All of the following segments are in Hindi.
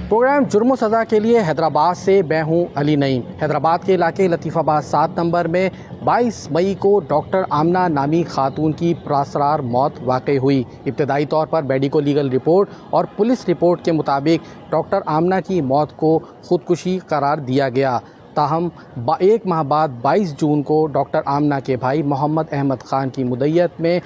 प्रोग्राम जुर्म सज़ा के लिए हैदराबाद से मैं हूं अली नईम। हैदराबाद के इलाके लतीफ़ाबाद 7 नंबर में 22 मई को डॉक्टर आमना नामी खातून की पुरअसरार मौत वाक़ई हुई। इब्तदाई तौर पर मेडिको लीगल रिपोर्ट और पुलिस रिपोर्ट के मुताबिक डॉक्टर आमना की मौत को ख़ुदकुशी करार दिया गया। ताहम एक माह बाद 22 जून को डॉक्टर आमना के भाई मोहम्मद अहमद ख़ान की मुद्दत में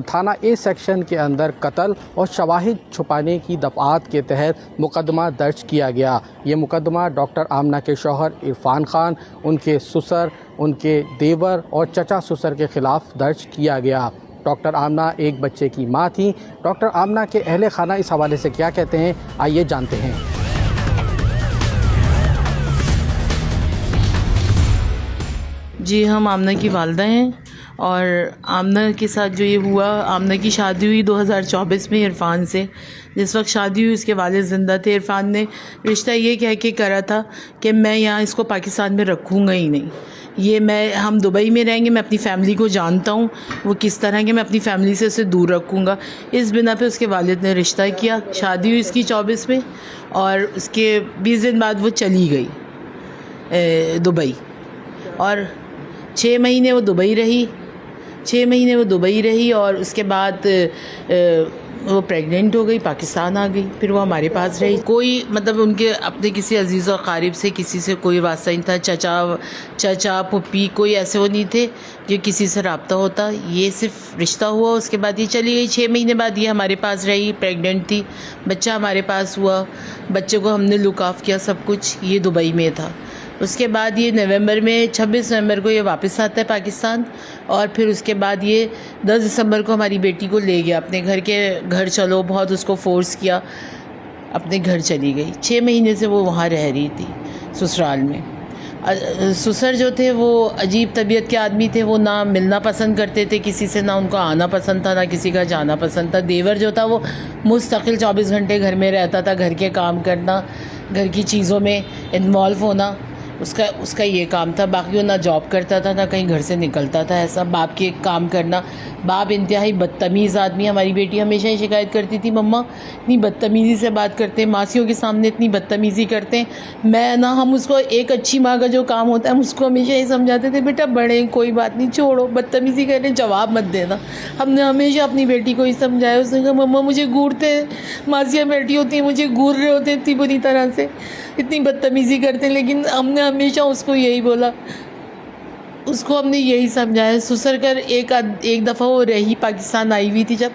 थाना ए सेक्शन के अंदर कत्ल और शवाहिद छुपाने की दफ़ात के तहत मुकदमा दर्ज किया गया। ये मुकदमा डॉक्टर आमना के शौहर इरफान ख़ान, उनके ससुर, उनके देवर और चचा ससुर के ख़िलाफ़ दर्ज किया गया। डॉक्टर आमना एक बच्चे की माँ थी। डॉक्टर आमना के अहले खाना इस हवाले से क्या कहते हैं, आइए जानते हैं। जी, हम आमना की वालदा हैं और आमना के साथ जो ये हुआ, आमना की शादी हुई 2024 में इरफान से। जिस वक्त शादी हुई उसके वालिद ज़िंदा थे। इरफान ने रिश्ता ये कह के करा था कि मैं यहाँ इसको पाकिस्तान में रखूँगा ही नहीं, ये हम दुबई में रहेंगे, मैं अपनी फ़ैमिली को जानता हूँ वो किस तरह के, मैं अपनी फ़ैमिली से उसे दूर रखूँगा। इस बिना पे उसके वालिद ने रिश्ता किया। शादी हुई इसकी 24 में और उसके 20 दिन बाद वो चली गई दुबई और 6 महीने वो दुबई रही। 6 महीने वो दुबई रही और उसके बाद वो प्रेग्नेंट हो गई, पाकिस्तान आ गई। फिर वो हमारे पास रही। कोई मतलब उनके अपने किसी अजीज़ और क़ारिब से किसी से कोई वास्ता नहीं था। चचा पुप्पी कोई ऐसे वो नहीं थे जो किसी से रब्ता होता। ये सिर्फ रिश्ता हुआ, उसके बाद ये चली गई। 6 महीने बाद ये हमारे पास रही, प्रेग्नेंट थी, बच्चा हमारे पास हुआ, बच्चे को हमने लुक ऑफ किया, सब कुछ। ये दुबई में था। उसके बाद ये नवंबर में 26 नवंबर को ये वापस आता है पाकिस्तान और फिर उसके बाद ये 10 दिसंबर को हमारी बेटी को ले गया अपने घर चलो, बहुत उसको फोर्स किया, अपने घर चली गई। 6 महीने से वो वहाँ रह रही थी ससुराल में। ससुर जो थे वो अजीब तबीयत के आदमी थे। वो ना मिलना पसंद करते थे किसी से, ना उनको आना पसंद था, ना किसी का जाना पसंद था। देवर जो था वो मुस्तकिल 24 घंटे घर में रहता था, घर के काम करना, घर की चीज़ों में इन्वॉल्व होना, उसका ये काम था। बाकी वो ना जॉब करता था, ना कहीं घर से निकलता था। ऐसा बाप के काम करना। बाप इंतहाई बदतमीज़ आदमी। हमारी बेटी हमेशा ही शिकायत करती थी, मम्मा इतनी बदतमीज़ी से बात करते हैं, मासियों के सामने इतनी बदतमीज़ी करते हैं। हम उसको एक अच्छी माँ का जो काम होता है हम उसको हमेशा ही समझाते थे, बेटा बड़े कोई बात नहीं, छोड़ो, बदतमीज़ी करें, जवाब मत देना। हमने हमेशा अपनी बेटी को ही समझाया। उसने कहा मम्मा मुझे घूरते हैं, मासियाँ बैठी होती हैं, मुझे घूर रहे होते हैं इतनी बुरी तरह से, इतनी बदतमीज़ी करते हैं। लेकिन हमने हमेशा उसको यही बोला, उसको हमने यही समझाया। ससुर कर एक दफ़ा वो रही, पाकिस्तान आई हुई थी, जब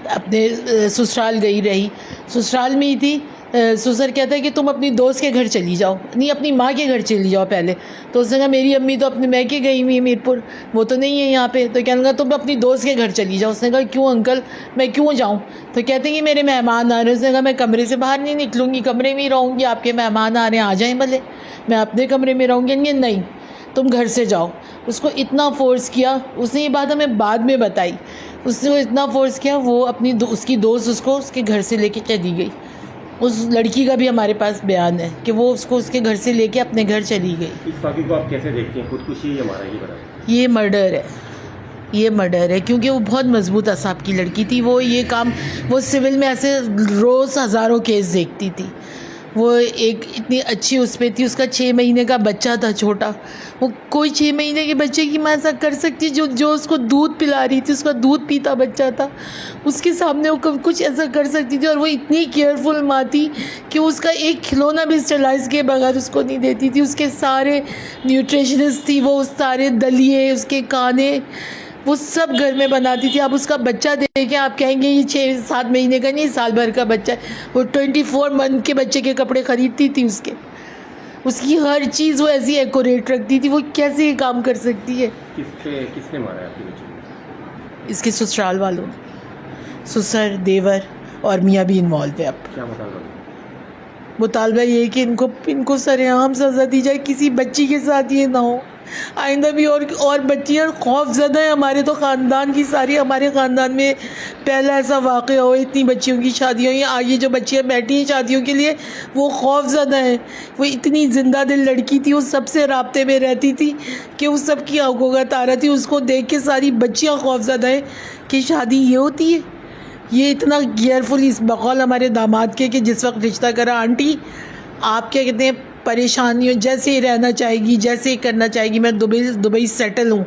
अपने ससुराल गई रही, ससुराल में ही थी। ससुर कहता है कि तुम अपनी दोस्त के घर चली जाओ, नहीं अपनी माँ के घर चली जाओ पहले। तो उसने कहा मेरी अम्मी तो अपने मैके गई हुई है मीरपुर, वो तो नहीं है यहाँ पे। तो कहने लगा तुम अपनी दोस्त के घर चली जाओ। उसने कहा क्यों अंकल, मैं क्यों जाऊँ? तो कहते हैं कि मेरे मेहमान आ रहे हैं। उसने कहा मैं कमरे से बाहर नहीं निकलूँगी, कमरे में ही रहूँगी, आपके मेहमान आ रहे हैं, आ जाएँ भले, मैं अपने कमरे में रहूँगी। नहीं तुम घर से जाओ। उसको इतना फोर्स किया, उसने ये बात हमें बाद में बताई, उसने इतना फोर्स किया, वो उसकी दोस्त उसको उसके घर से लेके चली गई। उस लड़की का भी हमारे पास बयान है कि वो उसको उसके घर से लेके अपने घर चली गई। इस वाक़े को आप कैसे देखते हैं? खुदकुशी हमारा ये बता। ये मर्डर है, ये मर्डर है, क्योंकि वो बहुत मजबूत असाब की लड़की थी। वो सिविल में ऐसे रोज़ हज़ारों केस देखती थी। वो एक इतनी अच्छी उस पर थी। उसका 6 महीने का बच्चा था छोटा। वो कोई 6 महीने के बच्चे की माँ ऐसा कर सकती जो उसको दूध पिला रही थी, उसका दूध पीता बच्चा था, उसके सामने वो कुछ ऐसा कर सकती थी। और वो इतनी केयरफुल माँ थी कि उसका एक खिलौना भी स्टरलाइज के बगैर उसको नहीं देती थी। उसके सारे न्यूट्रिशनिस्ट थी, वो सारे दलिए, उसके खाने वो सब घर में बनाती थी। अब उसका बच्चा देखें, आप कहेंगे ये 6-7 महीने का नहीं, साल भर का बच्चा है। वो 24 मंथ के बच्चे के कपड़े ख़रीदती थी, उसकी हर चीज़ वो ऐसी एक्यूरेट रखती थी। वो कैसे ये काम कर सकती है? किसने मारा है आपकी बच्ची को? इसके ससुराल वालों, ससुर, देवर और मियाँ भी इन्वॉल्व है। अब क्या मुतालबा ये है कि इनको सरेआम सज़ा दी जाए, किसी बच्ची के साथ ये ना हो आइंदा भी। और बच्चियाँ खौफज़दा हैं। हमारे तो ख़ानदान की सारी, हमारे ख़ानदान में पहला ऐसा वाक़या हो, इतनी बच्चियों की शादियाँ हुई। आगे जो बच्चियाँ बैठी हैं शादियों के लिए वो खौफज़दा हैं। वो इतनी ज़िंदा दिल लड़की थी, वो सबसे राब्ते में रहती थी कि उस सब की आंखों का तारा थी। उसको देख के सारी बच्चियाँ खौफज़दा हैं कि शादी ये होती है, ये इतना केयरफुल इस बकौल हमारे दामाद के कि जिस वक्त रिश्ता करा, आंटी आप क्या कहते हैं, परेशानियों जैसे ही रहना चाहेगी, जैसे ही करना चाहेगी, मैं दुबई सेटल हूँ,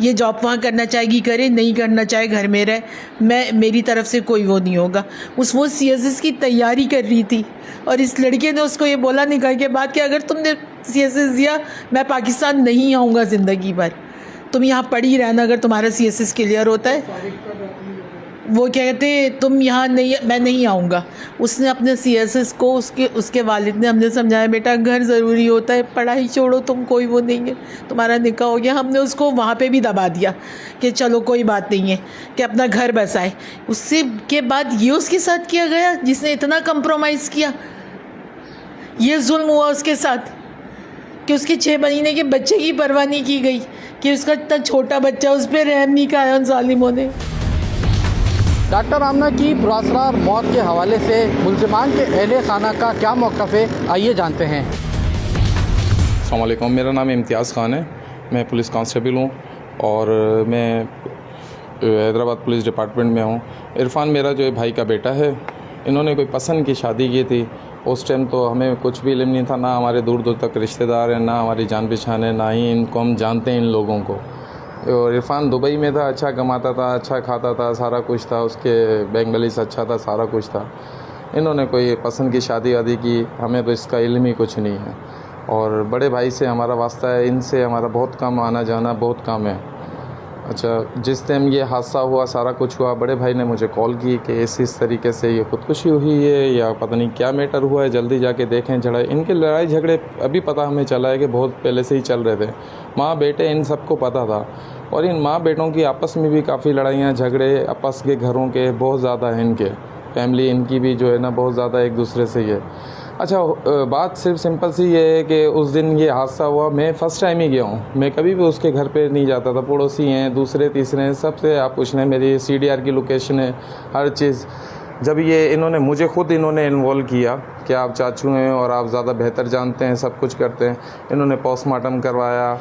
ये जॉब वहाँ करना चाहेगी करे, नहीं करना चाहे घर में रहे, मैं मेरी तरफ से कोई वो नहीं होगा। वो CSS की तैयारी कर रही थी और इस लड़के ने उसको ये बोला निकाह के बाद कि अगर तुमने CSS दिया मैं पाकिस्तान नहीं आऊँगा ज़िंदगी भर, तुम यहाँ पढ़ी रहना अगर तुम्हारा CSS क्लियर होता है। वो कहते तुम यहाँ नहीं, मैं नहीं आऊँगा। उसने अपने CSS को उसके वालिद ने हमने समझाया बेटा घर ज़रूरी होता है, पढ़ाई छोड़ो, तुम कोई वो नहीं है, तुम्हारा निकाह हो गया। हमने उसको वहाँ पे भी दबा दिया कि चलो कोई बात नहीं है, कि अपना घर बसाए। उससे के बाद ये उसके साथ किया गया जिसने इतना कंप्रोमाइज़ किया, ये जुल्म हुआ उसके साथ कि उसके 6 महीने के बच्चे की परवाह नहीं की गई, कि उसका इतना छोटा बच्चा, उस पर रहम नहीं खाया उन ज़ालिमों ने। डॉक्टर आमना की पुरअसरार मौत के हवाले से मुल्ज़िमान के अहले खाना का क्या मौक़िफ़ है, आइए जानते हैं। अस्सलाम वालेकुम, मेरा नाम इम्तियाज़ ख़ान है, मैं पुलिस कांस्टेबल हूँ और मैं हैदराबाद पुलिस डिपार्टमेंट में हूँ। इरफान मेरा जो भाई का बेटा है, इन्होंने कोई पसंद की शादी की थी। उस टाइम तो हमें कुछ भी इल्म नहीं था, ना हमारे दूर दूर तक रिश्तेदार हैं, ना हमारी जान पहचान है, ना ही इनको हम जानते हैं इन लोगों को। और इरफान दुबई में था, अच्छा कमाता था, अच्छा खाता था, सारा कुछ था, उसके बैंक बैलेंस अच्छा था, सारा कुछ था। इन्होंने कोई पसंद की शादी वादी की, हमें तो इसका इल्म ही कुछ नहीं है। और बड़े भाई से हमारा वास्ता है, इनसे हमारा बहुत कम आना जाना, बहुत कम है। अच्छा, जिस टाइम ये हादसा हुआ, सारा कुछ हुआ, बड़े भाई ने मुझे कॉल की कि इस तरीके से ये ख़ुदकुशी हुई है या पता नहीं क्या मैटर हुआ है, जल्दी जाके देखें। झगड़ा, इनके लड़ाई झगड़े अभी पता हमें चला है कि बहुत पहले से ही चल रहे थे। माँ बेटे इन सबको पता था और इन माँ बेटों की आपस में भी काफ़ी लड़ाइयाँ झगड़े आपस के घरों के बहुत ज़्यादा हैं। इनके फैमिली इनकी भी जो है ना बहुत ज़्यादा एक दूसरे से ही है। अच्छा, बात सिर्फ सिंपल सी ये है कि उस दिन ये हादसा हुआ, मैं फ़र्स्ट टाइम ही गया हूँ, मैं कभी भी उसके घर पे नहीं जाता था। पड़ोसी हैं, दूसरे तीसरे हैं, सबसे आप पूछ लें, मेरी CDR की लोकेशन है, हर चीज़। जब ये इन्होंने मुझे ख़ुद इन्होंने इन्वॉल्व किया कि आप चाचू हैं और आप ज़्यादा बेहतर जानते हैं, सब कुछ करते हैं। इन्होंने पोस्टमार्टम करवाया,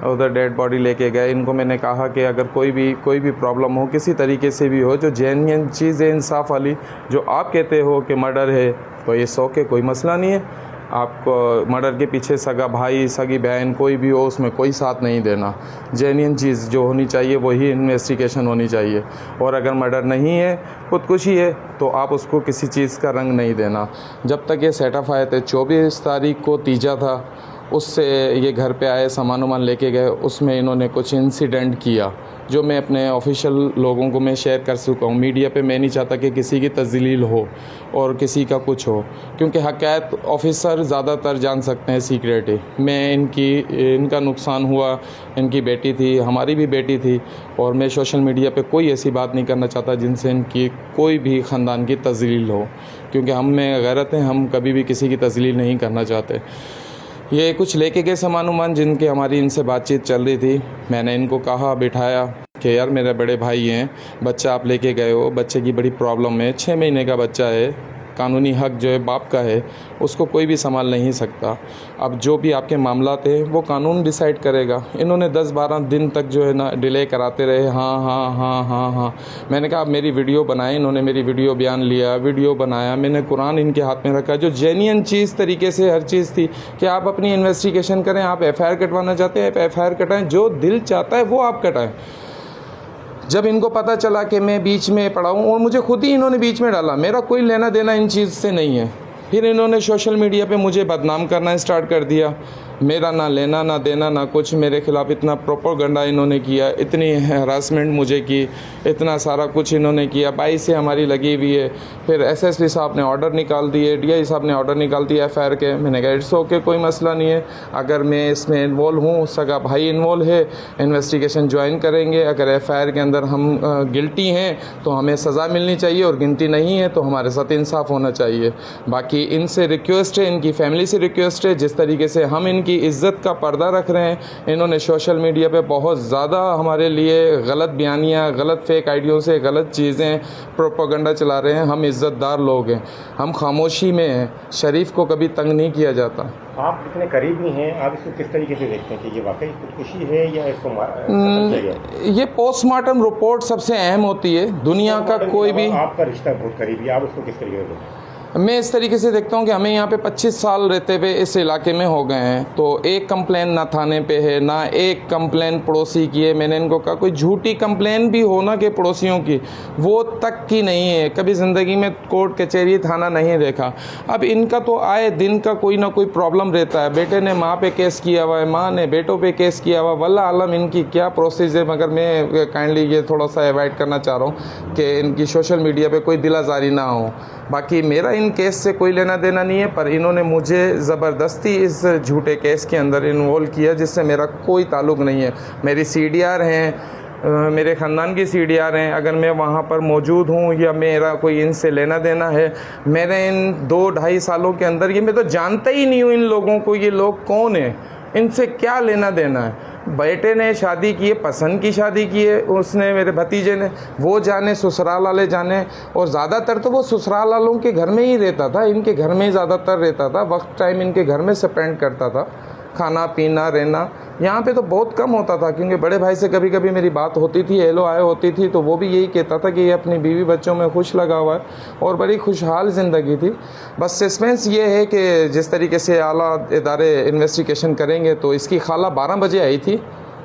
उधर डेड बॉडी लेके गए। इनको मैंने कहा कि अगर कोई भी प्रॉब्लम हो, किसी तरीके से भी हो, जो जेन्युइन चीज़ है, इंसाफ वाली, जो आप कहते हो कि मर्डर है, तो ये 100 के कोई मसला नहीं है। आपको मर्डर के पीछे सगा भाई, सगी बहन कोई भी हो, उसमें कोई साथ नहीं देना। जेन्युइन चीज़ जो होनी चाहिए वही इन्वेस्टिगेशन होनी चाहिए। और अगर मर्डर नहीं है, खुदकुशी है, तो आप उसको किसी चीज़ का रंग नहीं देना। जब तक ये सेटअप आए थे, 24 तारीख को तीजा था, उससे ये घर पे आए, सामान वामान लेके गए, उसमें इन्होंने कुछ इंसिडेंट किया जो मैं अपने ऑफिशियल लोगों को मैं शेयर कर चुका हूँ। मीडिया पे मैं नहीं चाहता कि किसी की तज़लील हो और किसी का कुछ हो, क्योंकि हक़ायक़ ऑफिसर ज़्यादातर जान सकते हैं सीक्रेट ही। मैं इनका नुकसान हुआ, इनकी बेटी थी, हमारी भी बेटी थी, और मैं सोशल मीडिया पे कोई ऐसी बात नहीं करना चाहता जिनसे इनकी कोई भी ख़ानदान की तज़लील हो, क्योंकि हम में गैरत है, हम कभी भी किसी की तज़लील नहीं करना चाहते। ये कुछ लेके गए सामान उमान जिनकी हमारी इनसे बातचीत चल रही थी। मैंने इनको कहा, बिठाया कि यार मेरे बड़े भाई हैं, बच्चा आप लेके गए हो, बच्चे की बड़ी प्रॉब्लम है, 6 महीने का बच्चा है, कानूनी हक जो है बाप का है, उसको कोई भी संभाल नहीं सकता। अब जो भी आपके मामला थे वो कानून डिसाइड करेगा। इन्होंने 10-12 दिन तक जो है ना डिले कराते रहे, हाँ। मैंने कहा आप मेरी वीडियो बनाएं। इन्होंने मेरी वीडियो बयान लिया, वीडियो बनाया, मैंने कुरान इनके हाथ में रखा, जो जेन्युइन चीज़ तरीके से हर चीज़ थी कि आप अपनी इन्वेस्टिगेशन करें, आप FIR कटवाना चाहते हैं आप FIR कटाएँ, जो दिल चाहता है वो आप कटाएँ। जब इनको पता चला कि मैं बीच में पड़ा हूँ, और मुझे खुद ही इन्होंने बीच में डाला, मेरा कोई लेना देना इन चीज़ से नहीं है, फिर इन्होंने सोशल मीडिया पे मुझे बदनाम करना स्टार्ट कर दिया। मेरा ना लेना ना देना ना कुछ, मेरे ख़िलाफ़ इतना प्रोपेगेंडा इन्होंने किया, इतनी हरासमेंट मुझे की, इतना सारा कुछ इन्होंने किया। 22 से हमारी लगी हुई है। फिर SSP साहब ने ऑर्डर निकाल दिए, DI साहब ने ऑर्डर निकाल दिया FIR के। मैंने कहा इट्स ओके, कोई मसला नहीं है, अगर मैं इसमें इन्वॉल्व हूँ, सगा भाई इन्वॉल्व है, इन्वेस्टिगेशन ज्वाइन करेंगे। अगर FIR के अंदर हम गिल्टी हैं तो हमें सज़ा मिलनी चाहिए, और गिनती नहीं है तो हमारे साथ इंसाफ होना चाहिए। बाकी इनसे रिक्वेस्ट है, इनकी फैमिली से रिक्वेस्ट है, जिस तरीके से हम इनकी की इज़्ज़त का पर्दा रख रहे हैं। इन्होंने सोशल मीडिया पे बहुत ज़्यादा हमारे लिए गलत बयानियाँ, गलत फेक आइडियों से गलत चीज़ें, प्रोपेगेंडा चला रहे हैं। हम इज़्ज़तदार लोग हैं, हम खामोशी में हैं, शरीफ को कभी तंग नहीं किया जाता। आप इतने करीब नहीं हैं, आप इसको किस तरीके से देखते हैं कि ये वाकई खुदकुशी है या इसको किया गया? ये पोस्टमार्टम रिपोर्ट सबसे अहम होती है। दुनिया का कोई भी, आपका रिश्ता बहुत करीबी, आप उसको किस तरीके से देखते हैं? मैं इस तरीके से देखता हूँ कि हमें यहाँ पे 25 साल रहते हुए इस इलाके में हो गए हैं, तो एक कंप्लेन ना थाने पे है, ना एक कंप्लेन पड़ोसी की है। मैंने इनको कहा कोई झूठी कंप्लेन भी हो ना कि पड़ोसियों की, वो तक की नहीं है। कभी ज़िंदगी में कोर्ट कचहरी थाना नहीं देखा। अब इनका तो आए दिन का कोई ना कोई प्रॉब्लम रहता है। बेटे ने माँ पे केस किया हुआ है, माँ ने बेटों पे केस किया हुआ, वल्लाह आलम इनकी क्या प्रोसेस है। मगर मैं काइंडली ये थोड़ा सा अवॉइड करना चाह रहा हूँ कि इनकी सोशल मीडिया पे कोई दिलाजारी ना हो। बाकी मेरा इन केस से कोई लेना देना नहीं है, पर इन्होंने मुझे ज़बरदस्ती इस झूठे केस के अंदर इन्वॉल्व किया जिससे मेरा कोई ताल्लुक़ नहीं है। मेरी CDR हैं, मेरे ख़ानदान की CDR हैं। अगर मैं वहाँ पर मौजूद हूँ या मेरा कोई इनसे लेना देना है, मैंने इन 2-2.5 सालों के अंदर ये मैं तो जानता ही नहीं हूँ इन लोगों को, ये लोग कौन है, इनसे क्या लेना देना है। बेटे ने शादी की है, पसंद की शादी की है उसने, मेरे भतीजे ने, वो जाने, ससुराल वाले जाने। और ज़्यादातर तो वो ससुराल वालों के घर में ही रहता था, इनके घर में ही ज़्यादातर रहता था। वक्त टाइम इनके घर में स्पेंड करता था, खाना पीना रहना। यहाँ पे तो बहुत कम होता था, क्योंकि बड़े भाई से कभी कभी मेरी बात होती थी, हेलो आए होती थी, तो वो भी यही कहता था कि ये अपनी बीवी बच्चों में खुश लगा हुआ है और बड़ी खुशहाल ज़िंदगी थी। बस सस्पेंस ये है कि जिस तरीके से आला इदारे इन्वेस्टिगेशन करेंगे, तो इसकी खाला 12 बजे आई थी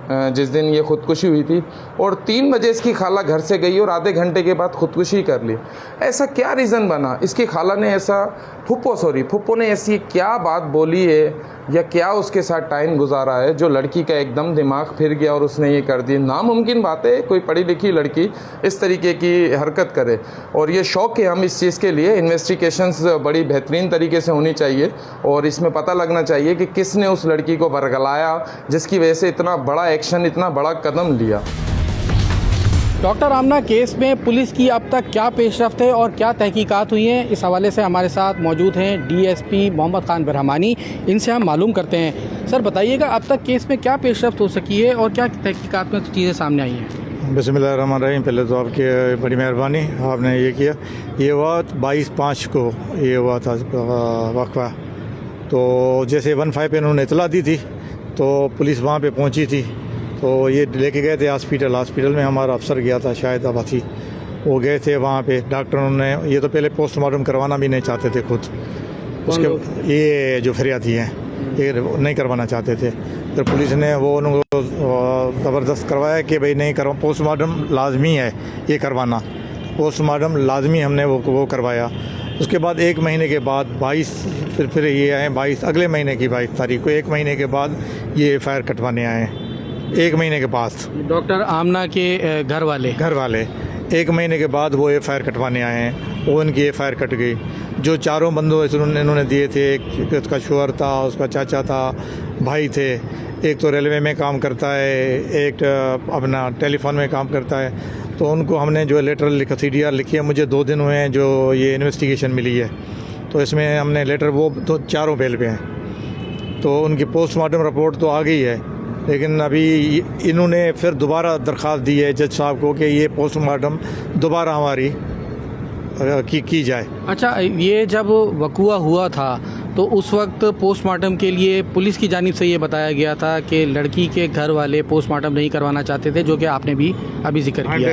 जिस दिन ये ख़ुदकुशी हुई थी, और 3 बजे इसकी खाला घर से गई और आधे घंटे के बाद ख़ुदकुशी कर ली। ऐसा क्या रीज़न बना? इसकी खाला ने ऐसा, फुप्पो ने ऐसी क्या बात बोली है या क्या उसके साथ टाइम गुजारा है जो लड़की का एकदम दिमाग फिर गया और उसने ये कर दी? नामुमकिन बात है कोई पढ़ी लिखी लड़की इस तरीके की हरकत करे, और ये शौक़ है हम इस चीज़ के लिए। इन्वेस्टिगेशंस बड़ी बेहतरीन तरीके से होनी चाहिए और इसमें पता लगना चाहिए कि किसने उस लड़की को बरगलाया जिसकी वजह से इतना बड़ा एक्शन, इतना बड़ा कदम लिया। डॉक्टर आमना केस में पुलिस की अब तक क्या पेशरफ्त है और क्या तहकीकात हुई हैं, इस हवाले से हमारे साथ मौजूद हैं DSP मोहम्मद खान बरहमानी। इनसे हम मालूम करते हैं। सर बताइएगा, अब तक केस में क्या पेशरफ्त हो सकी है और क्या तहकीकात में चीज़ें सामने आई हैं? बिस्मिल्लाहिर्रहमानिर्रहीम। पहले तो आपकी बड़ी मेहरबानी, आपने ये किया। ये हुआ 22/5 को ये हुआ था वक़्फ़ा। तो जैसे 1-5 पे उन्होंने इतला दी थी तो पुलिस वहाँ पे पहुँची थी, तो ये लेके गए थे हॉस्पिटल में हमारा अफसर गया था, शायद अबाथी, वो गए थे वहाँ पे। डॉक्टरों ने ये तो पहले पोस्टमार्टम करवाना भी नहीं चाहते थे खुद, उसके ये जो फरियादी हैं ये नहीं करवाना चाहते थे। फिर पुलिस ने वो उनको ज़बरदस्त करवाया कि भाई नहीं करवा, पोस्टमार्टम लाजमी है ये करवाना, पोस्टमार्टम लाजमी हमने वो करवाया। उसके बाद 1 महीने के बाद 22 फिर ये आए 22 अगले महीने की 22 तारीख को, 1 महीने के बाद ये FIR कटवाने आए। 1 महीने के बाद डॉक्टर आमना के घर वाले 1 महीने के बाद वो FIR कटवाने आए हैं। वो उनकी FIR कट गई। जो 4 बंदों इन्होंने दिए थे, एक उसका शोहर था, उसका चाचा था, भाई थे, एक तो रेलवे में काम करता है, एक अपना टेलीफोन में काम करता है। तो उनको हमने जो लेटर लिखा, CDR लिखी है, मुझे 2 दिन हुए हैं जो ये इन्वेस्टिगेशन मिली है, तो इसमें हमने लेटर, वो तो चारों बेल पे हैं। तो उनकी पोस्टमार्टम रिपोर्ट तो आ गई है, लेकिन अभी इन्होंने फिर दोबारा दरख्वास्त दी है जज साहब को कि ये पोस्टमार्टम दोबारा हमारी की जाए। अच्छा, ये जब वक़ुआ हुआ था तो उस वक्त पोस्टमार्टम के लिए पुलिस की जानिब से ये बताया गया था कि लड़की के घर वाले पोस्टमार्टम नहीं करवाना चाहते थे, जो कि आपने भी अभी जिक्र किया।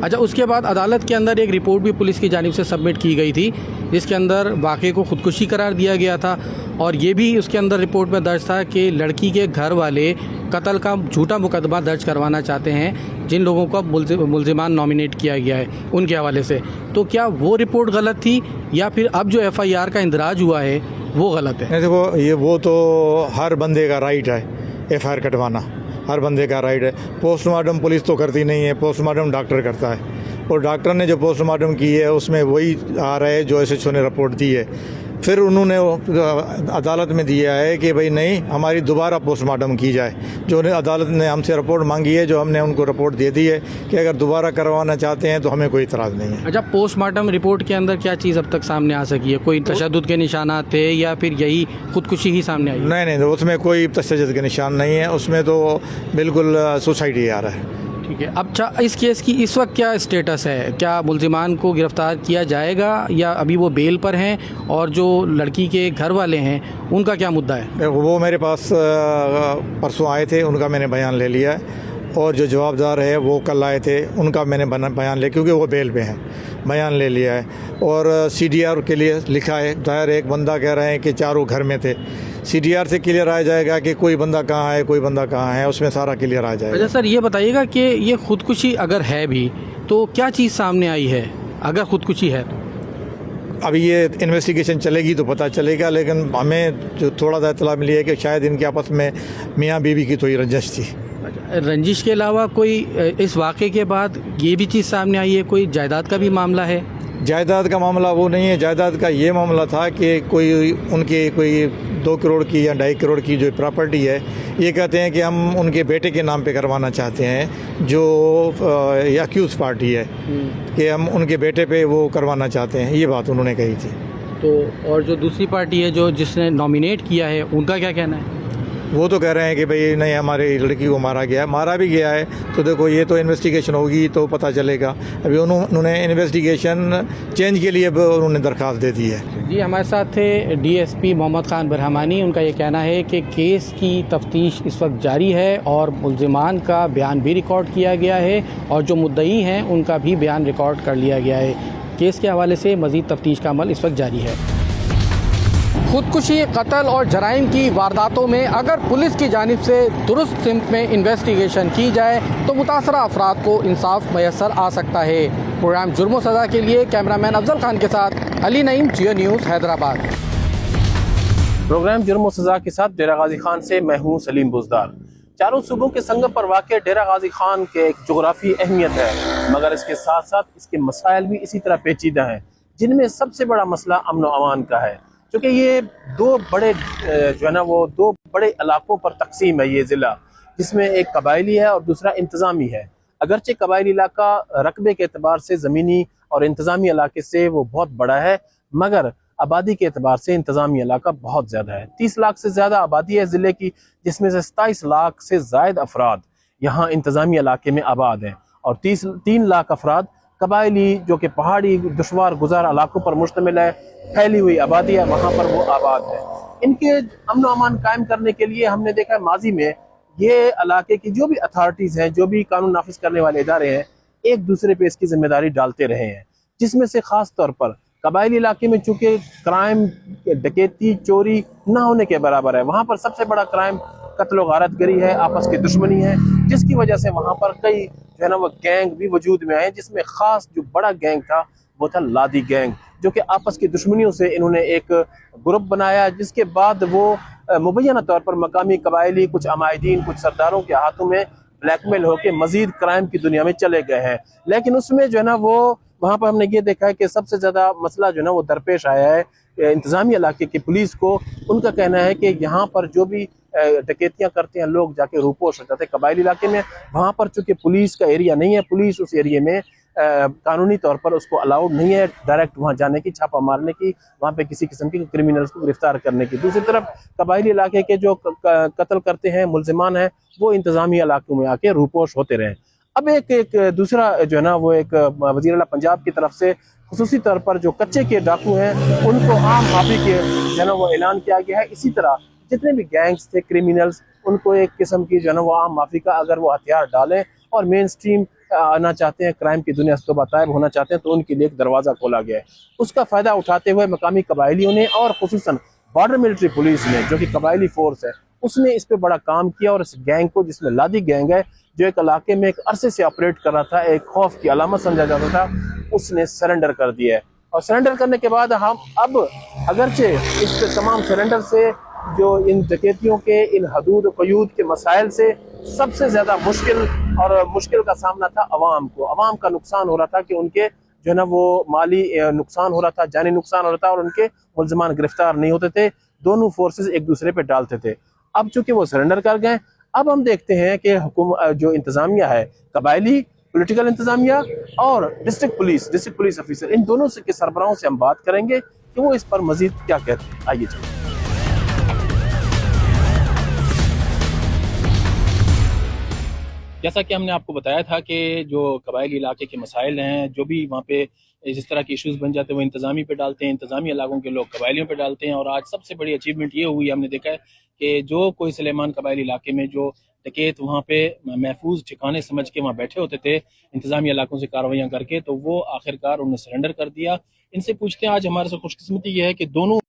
अच्छा, उसके बाद अदालत के अंदर एक रिपोर्ट भी पुलिस की जानिब से सबमिट की गई थी जिसके अंदर वाक़े को खुदकुशी करार दिया गया था, और ये भी उसके अंदर रिपोर्ट में दर्ज था कि लड़की के घर वाले कत्ल का झूठा मुकदमा दर्ज करवाना चाहते हैं जिन लोगों को मुल्ज़िमान नॉमिनेट किया गया है उनके हवाले से। तो क्या वो रिपोर्ट गलत थी या फिर अब जो FIR का इंदराज हुआ है वो गलत है? देखो, वो तो हर बंदे का राइट है FIR कटवाना, हर बंदे का राइट है। पोस्टमार्टम पुलिस तो करती नहीं है, पोस्टमार्टम डॉक्टर करता है, और डॉक्टर ने जो पोस्टमार्टम की है उसमें वही आ रहा है जो SHO ने रिपोर्ट दी है। फिर उन्होंने अदालत में दिया है कि भाई नहीं, हमारी दोबारा पोस्टमार्टम की जाए। जो अदालत ने हमसे रिपोर्ट मांगी है, जो हमने उनको रिपोर्ट दे दी है कि अगर दोबारा करवाना चाहते हैं तो हमें कोई इतराज़ नहीं है। अच्छा, पोस्टमार्टम रिपोर्ट के अंदर क्या चीज़ अब तक सामने आ सकी है? कोई तशद्दुद के निशानात थे या फिर यही खुदकुशी ही सामने आई? नहीं, उसमें कोई तशद्दुद के निशान नहीं है, उसमें तो बिल्कुल सुसाइड ही आ रहा है। ठीक है। अब अच्छा, इस केस की इस वक्त क्या स्टेटस है? क्या मुल्जिमान को गिरफ्तार किया जाएगा या अभी वो बेल पर हैं? और जो लड़की के घर वाले हैं उनका क्या मुद्दा है? वो मेरे पास परसों आए थे, उनका मैंने बयान ले लिया है। और जो जवाबदार है वो कल आए थे, उनका मैंने बयान ले, क्योंकि वो बेल पे हैं, बयान ले लिया है। और CDR के लिए लिखा है दायर। एक बंदा कह रहे हैं कि चारों घर में थे। CDR से क्लियर आ जाएगा कि कोई बंदा कहाँ है, कोई बंदा कहाँ है, उसमें सारा क्लियर आ जाएगा। अच्छा सर, ये बताइएगा कि ये खुदकुशी अगर है भी तो क्या चीज़ सामने आई है, अगर खुदकुशी है तो? अभी ये इन्वेस्टिगेशन चलेगी तो पता चलेगा, लेकिन हमें जो थोड़ा सा इत्तला मिली है कि शायद इनके आपस में मियाँ बीवी की थोड़ी रंजिश थी। रंजिश के अलावा कोई इस वाक़े के बाद ये भी चीज़ सामने आई है, कोई जायदाद का भी मामला है? जायदाद का मामला वो नहीं है। जायदाद का ये मामला था कि कोई उनके कोई 2 करोड़ की या 2.5 करोड़ की जो प्रॉपर्टी है, ये कहते हैं कि हम उनके बेटे के नाम पे करवाना चाहते हैं, जो अक्यूज़ पार्टी है, कि हम उनके बेटे पे वो करवाना चाहते हैं। ये बात उन्होंने कही थी। तो और जो दूसरी पार्टी है जो जिसने नॉमिनेट किया है, उनका क्या कहना है? वो तो कह रहे हैं कि भाई नहीं, हमारी लड़की को मारा गया है। मारा भी गया है तो देखो, ये तो इन्वेस्टिगेशन होगी तो पता चलेगा। अभी उन्होंने इन्वेस्टिगेशन चेंज के लिए उन्होंने दरख्वास्त दे दी है। जी, हमारे साथ थे DSP मोहम्मद खान बरहमानी। उनका ये कहना है कि केस की तफ्तीश इस वक्त जारी है और मुल्जिमान का बयान भी रिकॉर्ड किया गया है और जो मुद्दई हैं उनका भी बयान रिकॉर्ड कर लिया गया है। केस के हवाले से मज़ीद तफ्तीश का अमल इस वक्त जारी है। खुदकुशी, कत्ल और जराइम की वारदातों में अगर पुलिस की जानिब से दुरुस्त सिमत में इन्वेस्टिगेशन की जाए तो मुतासरा अफराद को इंसाफ मैसर आ सकता है। प्रोग्राम जुर्म व सज़ा के लिए कैमरामैन अफजल खान के साथ अली नईम, जियो न्यूज़, हैदराबाद। प्रोग्राम जुर्म व सज़ा के साथ डेरा गाजी खान से मैं हूँ सलीम बुज़दार। चारों सूबों के संगम पर वाक़ डेरा गाजी खान के एक जोग्राफी अहमियत है, मगर इसके साथ साथ इसके मसाइल भी इसी तरह पेचीदा हैं, जिनमें सबसे बड़ा मसला अमन व अमान का है। क्योंकि ये दो बड़े जो है ना, वो 2 बड़े इलाकों पर तकसीम है ये ज़िला, जिसमें एक कबायली है और दूसरा इंतज़ामी है। अगरचे कबायली इलाका रकबे के एतबार से, ज़मीनी और इंतज़ामी इलाके से वो बहुत बड़ा है, मगर आबादी के एतबार से इंतज़ामी इलाका बहुत ज़्यादा है। 30 लाख से ज़्यादा आबादी है ज़िले की, जिसमें से 27 लाख से ज़ायद अफराद यहाँ इंतज़ामी इलाके में आबाद हैं और 3 लाख अफराद कबायली, जो कि पहाड़ी दुश्वार गुजार इलाकों पर मुश्तमिल है, फैली हुई आबादी है, वहाँ पर वो आबाद है। इनके अमन अमान कायम करने के लिए हमने देखा है माजी में ये इलाके की जो भी अथॉरिटीज़ हैं, जो भी कानून नाफिज करने वाले इदारे हैं, एक दूसरे पे इसकी जिम्मेदारी डालते रहे हैं, जिसमें से ख़ास तौर पर कबायली इलाके में चूँकि क्राइम, डकैती, चोरी ना होने के बराबर है, वहाँ पर सबसे बड़ा क्राइम कत्ल गारतगरी है, आपस की दुश्मनी है, जिसकी वजह से वहाँ पर कई जो है ना वो गैंग भी वजूद में आए, जिसमें ख़ास जो बड़ा गैंग था वो था लादी गैंग, जो कि आपस की दुश्मनियों से इन्होंने एक ग्रुप बनाया, जिसके बाद वो मुबैना तौर पर मकामी कबायली, कुछ अमायदीन, कुछ सरदारों के हाथों में ब्लैकमेल होकर मजीद क्राइम की दुनिया में चले गए हैं। लेकिन उसमें जो है ना वो वहाँ पर हमने ये देखा है कि सबसे ज़्यादा मसला जो है ना वो दरपेश आया है इंतज़ामी इलाके की पुलिस को। उनका कहना है कि यहाँ पर जो भी डकैतियाँ करते हैं लोग जाके रूपोश हो जाते हैं कबायली इलाके में, वहाँ पर चूँकि पुलिस का एरिया नहीं है, पुलिस उस एरिया में कानूनी तौर पर उसको अलाउड नहीं है डायरेक्ट वहाँ जाने की, छापा मारने की, वहाँ पे किसी किस्म के क्रिमिनल्स को गिरफ्तार करने की। दूसरी तरफ कबायली इलाके के जो कत्ल करते हैं मुल्जिमान हैं, वो इंतज़ामी इलाकों में आके रूपोश होते रहे। अब एक दूसरा जो है ना वो एक वज़ीर आला पंजाब की तरफ से खुसूसी तौर पर जो कच्चे के डाकू हैं उनको आम माफी के जो है ना वो ऐलान किया गया है। इसी तरह जितने भी गैंग्स थे, क्रिमिनल्स, उनको एक किस्म की जो है ना वो आम माफी का अगर वो हथियार डालें और मेन स्ट्रीम आना चाहते हैं, क्राइम की दुनिया से तायब होना चाहते हैं, तो उनके लिए एक दरवाज़ा खोला गया है। उसका फ़ायदा उठाते हुए मकामी कबायलियों ने और खुसूसन बॉर्डर मिलिट्री पुलिस ने, जो कि कबायली फोर्स है, उसने इस पे बड़ा काम किया और इस गैंग को, जिसमें लादी गैंग है, जो एक इलाके में एक अरसे से ऑपरेट कर रहा था, एक खौफ की अलामत समझा जाता था, उसने सरेंडर कर दिया है। और सरेंडर करने के बाद हम अब अगरचे इस तमाम सरेंडर से जो इन डकैतियों के, इन हदूद क़यूद के मसाइल से सबसे ज़्यादा मुश्किल का सामना था अवाम को। अवाम का नुकसान हो रहा था कि उनके जो है ना वो माली नुकसान हो रहा था, जानी नुकसान हो रहा था और उनके मुल्ज़िमान गिरफ्तार नहीं होते थे। दोनों फोर्सेस एक दूसरे पे डालते थे। अब चूंकि वो सरेंडर कर गए, अब हम देखते हैं कि जो इंतजामिया है, कबायली पॉलिटिकल इंतजामिया और डिस्ट्रिक्ट पुलिस ऑफिसर, इन दोनों के सरबराहों से हम बात करेंगे कि वो इस पर मजीद क्या कहते हैं। आइए चलिए। जैसा कि हमने आपको बताया था कि जो कबायली इलाके के मसाइल हैं, जो भी वहाँ पे जिस तरह के इश्यूज बन जाते हैं वो इंतज़ामी पे डालते हैं, इंतज़ामी इलाकों के लोग कबायलियों पे डालते हैं। और आज सबसे बड़ी अचीवमेंट ये हुई, हमने देखा है कि जो कोई सुलेमान कबायली इलाके में जो डकैत वहाँ पे महफूज ठिकाने समझ के वहाँ बैठे होते थे इंतज़ामी इलाकों से कार्रवाइयाँ करके, तो वो आखिरकार उन्हें सरेंडर कर दिया। इनसे पूछते हैं आज हमारे साथ खुशकिस्मती ये है कि दोनों